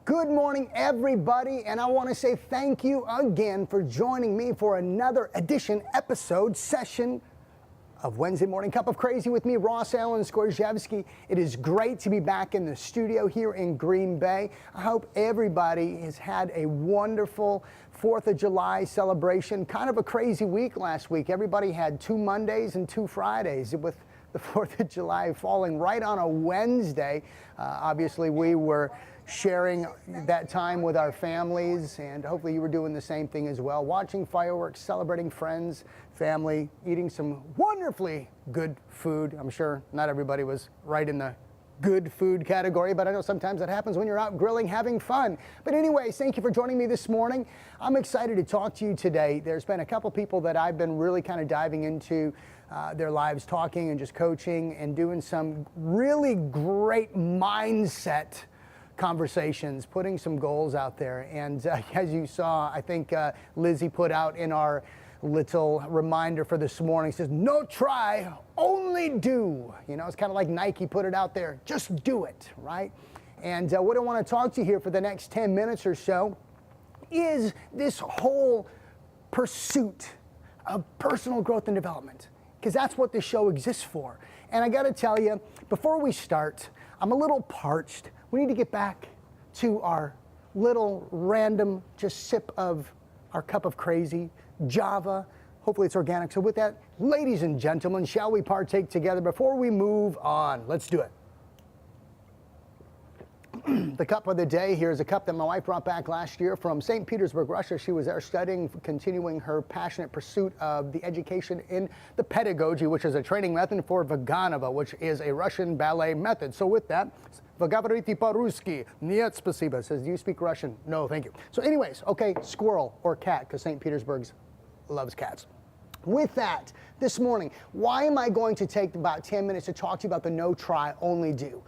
Good morning, everybody, and I want to say thank you again for joining me for another session of Wednesday Morning Cup of Crazy with me, Ross Allen Skorzewski. It is great to be back in the studio here in Green Bay. I hope everybody has had a wonderful 4th of July celebration. Kind of a crazy week last week. Everybody had 2 Mondays and 2 Fridays with the 4th of July falling right on a Wednesday. Obviously, we were sharing that time with our families, and hopefully you were doing the same thing as well. Watching fireworks, celebrating friends, family, eating some wonderfully good food. I'm sure not everybody was right in the good food category, but I know sometimes that happens when you're out grilling, having fun. But anyways, thank you for joining me this morning. I'm excited to talk to you today. There's been a couple people that I've been really kind of diving into their lives, talking and just coaching and doing some really great mindset conversations, putting some goals out there. And as you saw, I think Lizzie put out in our little reminder for this morning, says, no try, only do. You know, it's kind of like Nike put it out there, just do it, right? And what I want to talk to you here for the next 10 minutes or so is this whole pursuit of personal growth and development, because that's what this show exists for. And I got to tell you, before we start, I'm a little parched. We need to get back to our little random just sip of our cup of crazy, Java. Hopefully it's organic. So with that, ladies and gentlemen, shall we partake together before we move on? Let's do it. The cup of the day here is a cup that my wife brought back last year from St. Petersburg, Russia. She was there studying, continuing her passionate pursuit of the education in the pedagogy, which is a training method for Vaganova, which is a Russian ballet method. So with that, Вы говорите по-русски? Нет, спасибо. Says, do you speak Russian? No, thank you. So anyways, okay, squirrel or cat, because St. Petersburg loves cats. With that, this morning, why am I going to take about 10 minutes to talk to you about the no try, only do?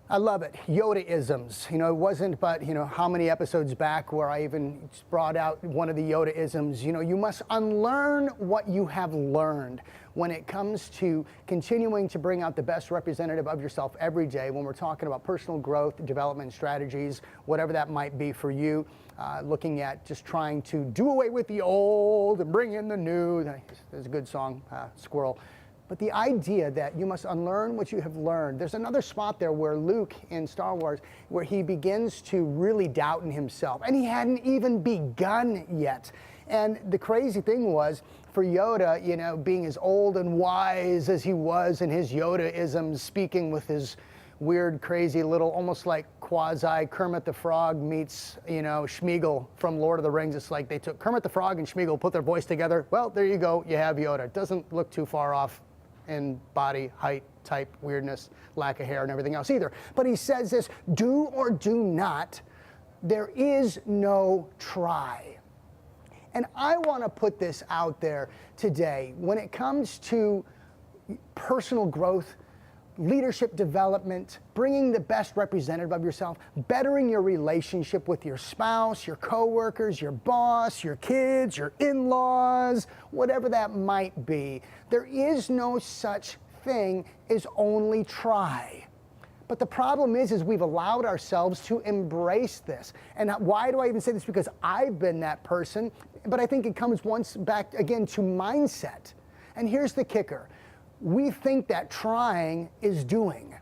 I love it. Yoda-isms. You know, it wasn't but, how many episodes back where I even brought out one of the Yoda-isms. You know, you must unlearn what you have learned when it comes to continuing to bring out the best representative of yourself every day when we're talking about personal growth, development strategies, whatever that might be for you. Looking at just trying to do away with the old and bring in the new. There's a good song, Squirrel. But the idea that you must unlearn what you have learned. There's another spot there where Luke in Star Wars, where he begins to really doubt in himself. And he hadn't even begun yet. And the crazy thing was, for Yoda, being as old and wise as he was in his Yoda-isms, speaking with his weird, crazy little, almost like quasi Kermit the Frog meets, Schmeagol from Lord of the Rings. It's like they took Kermit the Frog and Schmeagol, put their voice together. Well, there you go. You have Yoda. It doesn't look too far off in body, height, type, weirdness, lack of hair, and everything else either. But he says this, do or do not, there is no try. And I want to put this out there today. When it comes to personal growth, leadership development, bringing the best representative of yourself, bettering your relationship with your spouse, your coworkers, your boss, your kids, your in-laws, whatever that might be, there is no such thing as only try. But the problem is we've allowed ourselves to embrace this. And why do I even say this? Because I've been that person, but I think it comes once back again to mindset. And here's the kicker. We think that trying is doing,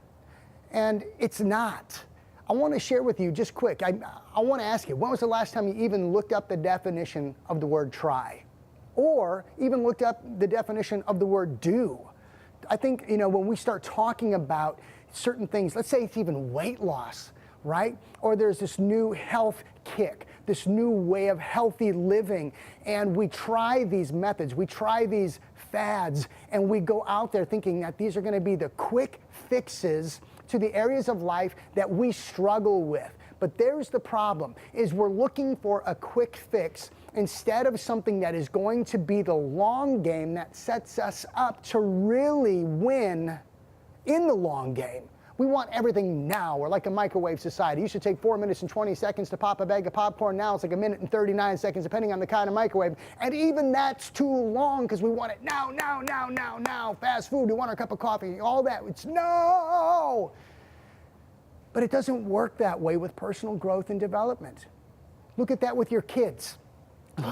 and it's not. I want to share with you just quick. I want to ask you, when was the last time you even looked up the definition of the word try? Or even looked up the definition of the word do? I think, when we start talking about certain things, let's say it's even weight loss, right? Or there's this new health kick, this new way of healthy living, and we try these methods, we try these fads, and we go out there thinking that these are going to be the quick fixes to the areas of life that we struggle with. But there's the problem, is we're looking for a quick fix instead of something that is going to be the long game that sets us up to really win in the long game. We want everything now. We're like a microwave society. It used to take 4 minutes and 20 seconds to pop a bag of popcorn. Now it's like 1 minute and 39 seconds, depending on the kind of microwave. And even that's too long because we want it now, now, now, now, now. Fast food, we want our cup of coffee, all that. It's no! But it doesn't work that way with personal growth and development. Look at that with your kids.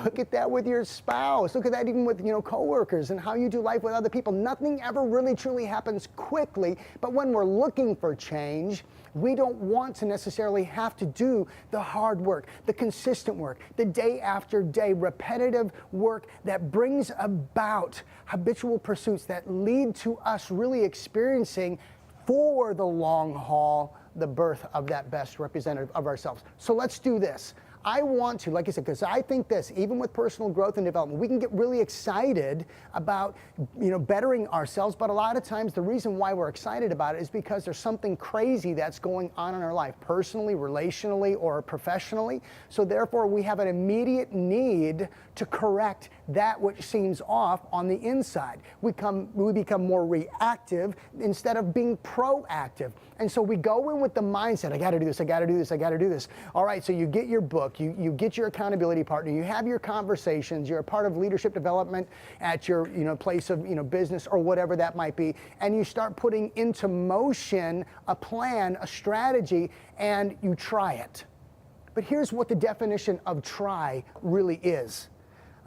Look at that with your spouse. Look at that even with, coworkers and how you do life with other people. Nothing ever really truly happens quickly, but when we're looking for change, we don't want to necessarily have to do the hard work, the consistent work, the day after day, repetitive work that brings about habitual pursuits that lead to us really experiencing for the long haul the birth of that best representative of ourselves. So let's do this. I want to, like I said, because I think this, even with personal growth and development, we can get really excited about, bettering ourselves, but a lot of times the reason why we're excited about it is because there's something crazy that's going on in our life, personally, relationally, or professionally. So therefore, we have an immediate need to correct that which seems off on the inside. We become more reactive instead of being proactive. And so we go in with the mindset, I gotta do this, I gotta do this, I gotta do this. All right, so you get your book, you get your accountability partner, you have your conversations, you're a part of leadership development at your place of business or whatever that might be, and you start putting into motion a plan, a strategy, and you try it. But here's what the definition of try really is.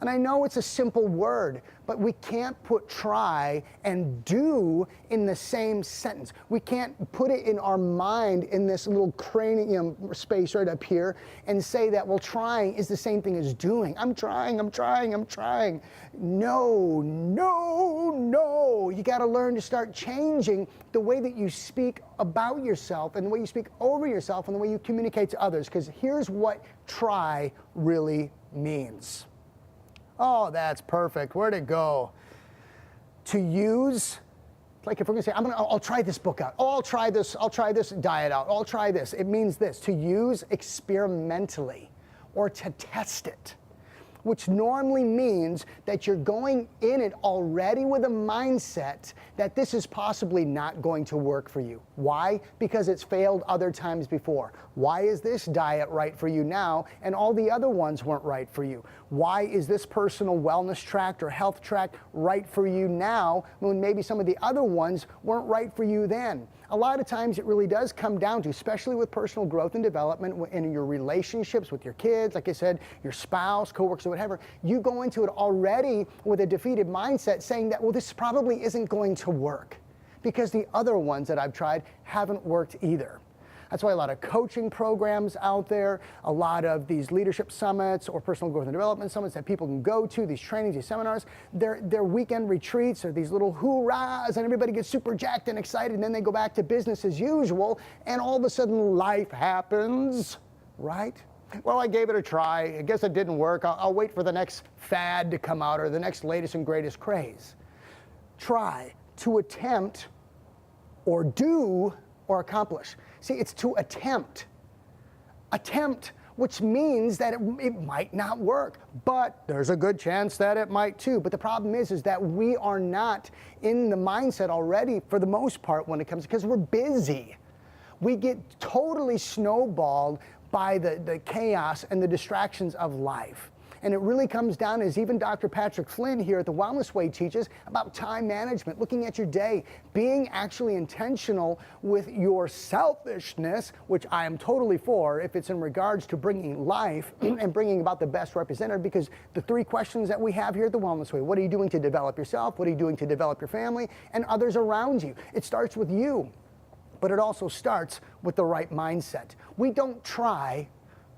And I know it's a simple word, but we can't put try and do in the same sentence. We can't put it in our mind in this little cranium space right up here and say that, well, trying is the same thing as doing. I'm trying, I'm trying, I'm trying. No, no, no. You got to learn to start changing the way that you speak about yourself and the way you speak over yourself and the way you communicate to others. Because here's what try really means. Oh, that's perfect. Where'd it go? To use, like if we're gonna say, I'll try this book out. Oh, I'll try this diet out. I'll try this. It means this, to use experimentally or to test it, which normally means that you're going in it already with a mindset that this is possibly not going to work for you. Why? Because it's failed other times before. Why is this diet right for you now and all the other ones weren't right for you? Why is this personal wellness track or health track right for you now when maybe some of the other ones weren't right for you then? A lot of times it really does come down to, especially with personal growth and development in your relationships with your kids, like I said, your spouse, coworkers, or whatever, you go into it already with a defeated mindset saying that, well, this probably isn't going to work because the other ones that I've tried haven't worked either. That's why a lot of coaching programs out there, a lot of these leadership summits or personal growth and development summits that people can go to, these trainings, these seminars, they're weekend retreats or these little hoorahs and everybody gets super jacked and excited and then they go back to business as usual and all of a sudden life happens, right? Well, I gave it a try. I guess it didn't work. I'll wait for the next fad to come out or the next latest and greatest craze. Try, to attempt or do or accomplish. See, it's to attempt. Attempt, which means that it might not work, but there's a good chance that it might too. But the problem is that we are not in the mindset already for the most part when it comes, because we're busy. We get totally snowballed by the chaos and the distractions of life. And it really comes down, as even Dr. Patrick Flynn here at the Wellness Way teaches, about time management, looking at your day, being actually intentional with your selfishness, which I am totally for if it's in regards to bringing life and bringing about the best representative, because the three questions that we have here at the Wellness Way, what are you doing to develop yourself? What are you doing to develop your family and others around you? It starts with you, but it also starts with the right mindset. We don't try,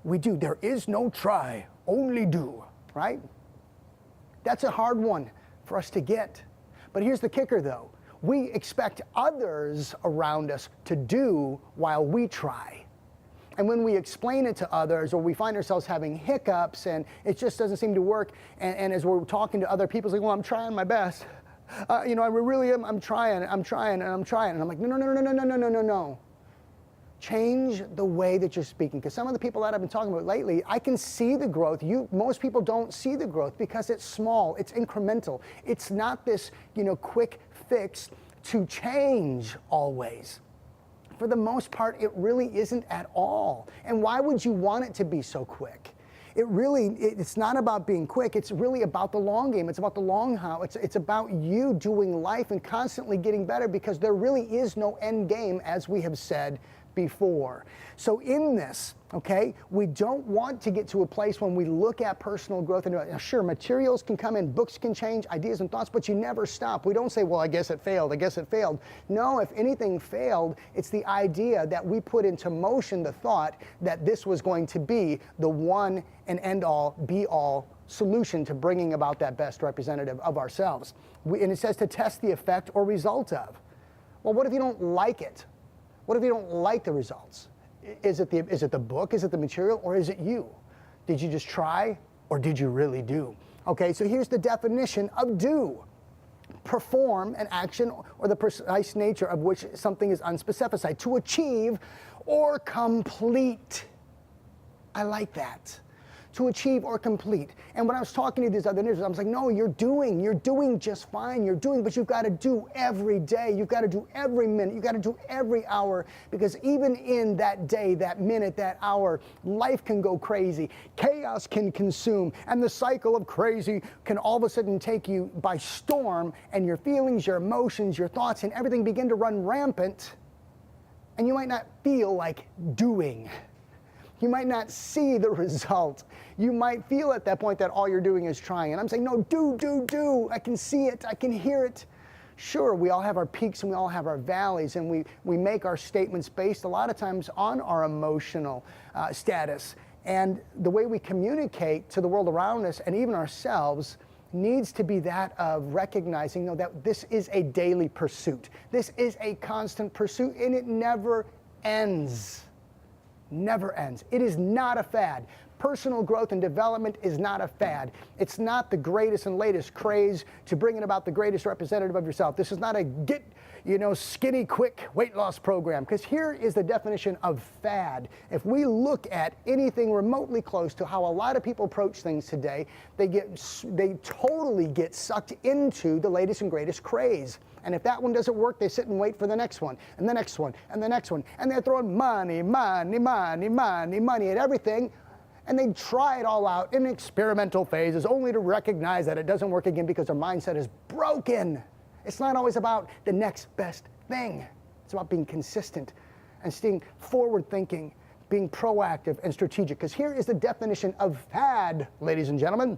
we do. There is no try, only do, right? That's a hard one for us to get. But here's the kicker though. We expect others around us to do while we try. And when we explain it to others or we find ourselves having hiccups and it just doesn't seem to work, and as we're talking to other people, it's like, well, I'm trying my best. I really am, I'm trying. And I'm like, no. Change the way that you're speaking. Because some of the people that I've been talking about lately, I can see the growth. Most people don't see the growth because it's small, it's incremental. It's not this, quick fix to change always. For the most part, it really isn't at all. And why would you want it to be so quick? It's not about being quick. It's really about the long game. It's about the long haul. It's about you doing life and constantly getting better, because there really is no end game, as we have said before. So in this, okay, we don't want to get to a place when we look at personal growth and sure, materials can come in, books can change, ideas and thoughts, but you never stop. We don't say, well, I guess it failed, I guess it failed. No, if anything failed, it's the idea that we put into motion the thought that this was going to be the one and end all, be all solution to bringing about that best representative of ourselves. And it says to test the effect or result of. Well, what if you don't like it? What if you don't like the results? Is it the book, is it the material, or is it you? Did you just try, or did you really do? Okay, so here's the definition of do. Perform an action or the precise nature of which something is unspecified. To achieve or complete. I like that. To achieve or complete. And when I was talking to these other nurses, I was like, no, you're doing just fine. You're doing, but you've got to do every day. You've got to do every minute. You've got to do every hour, because even in that day, that minute, that hour, life can go crazy. Chaos can consume, and the cycle of crazy can all of a sudden take you by storm, and your feelings, your emotions, your thoughts, and everything begin to run rampant, and you might not feel like doing. You might not see the result. You might feel at that point that all you're doing is trying. And I'm saying, no, do. I can see it. I can hear it. Sure, we all have our peaks and we all have our valleys, and we make our statements based a lot of times on our emotional status. And the way we communicate to the world around us and even ourselves needs to be that of recognizing, no, that this is a daily pursuit. This is a constant pursuit, and it never ends. Never ends. It is not a fad. Personal growth and development is not a fad. It's not the greatest and latest craze to bringing about the greatest representative of yourself. This is not a get, skinny, quick weight loss program. Because here is the definition of fad. If we look at anything remotely close to how a lot of people approach things today, they totally get sucked into the latest and greatest craze. And if that one doesn't work, they sit and wait for the next one, and the next one, and the next one. And they're throwing money at everything. And they try it all out in experimental phases, only to recognize that it doesn't work again because their mindset is broken. It's not always about the next best thing. It's about being consistent and staying forward-thinking, being proactive and strategic. Because here is the definition of fad, ladies and gentlemen.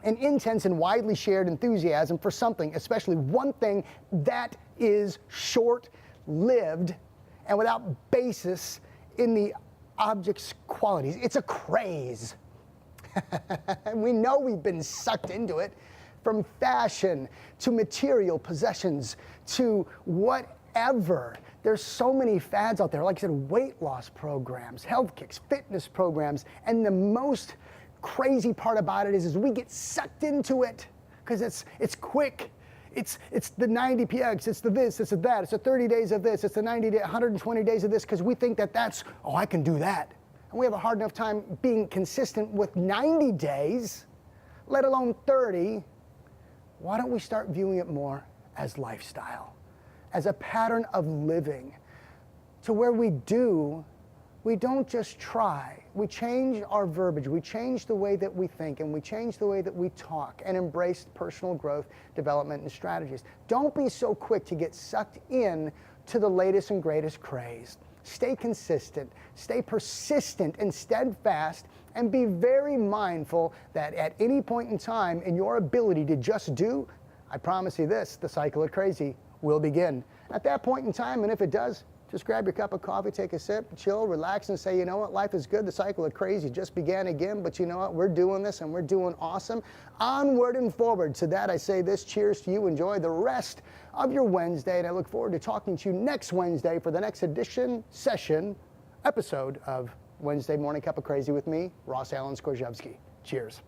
An intense and widely shared enthusiasm for something, especially one thing, that is short-lived and without basis in the object's qualities. It's a craze. And we know we've been sucked into it, from fashion to material possessions to whatever. There's so many fads out there. Like I said, weight loss programs, health kicks, fitness programs, and the most crazy part about it is we get sucked into it because it's quick. It's the 90 PX, it's the this, it's the that, it's the 30 days of this, it's the 120 days of this, because we think that's, I can do that. And we have a hard enough time being consistent with 90 days, let alone 30. Why don't we start viewing it more as lifestyle, as a pattern of living, to where we don't just try. We change our verbiage, we change the way that we think, and we change the way that we talk, and embrace personal growth, development, and strategies. Don't be so quick to get sucked in to the latest and greatest craze. Stay consistent, stay persistent and steadfast, and be very mindful that at any point in time in your ability to just do, I promise you this, the cycle of crazy will begin. At that point in time, and if it does, just grab your cup of coffee, take a sip, chill, relax, and say, you know what, life is good. The cycle of crazy just began again, but you know what, we're doing this and we're doing awesome. Onward and forward. To that I say this, cheers to you. Enjoy the rest of your Wednesday, and I look forward to talking to you next Wednesday for the next episode of Wednesday Morning Cup of Crazy with me, Ross Allen Skorzewski. Cheers.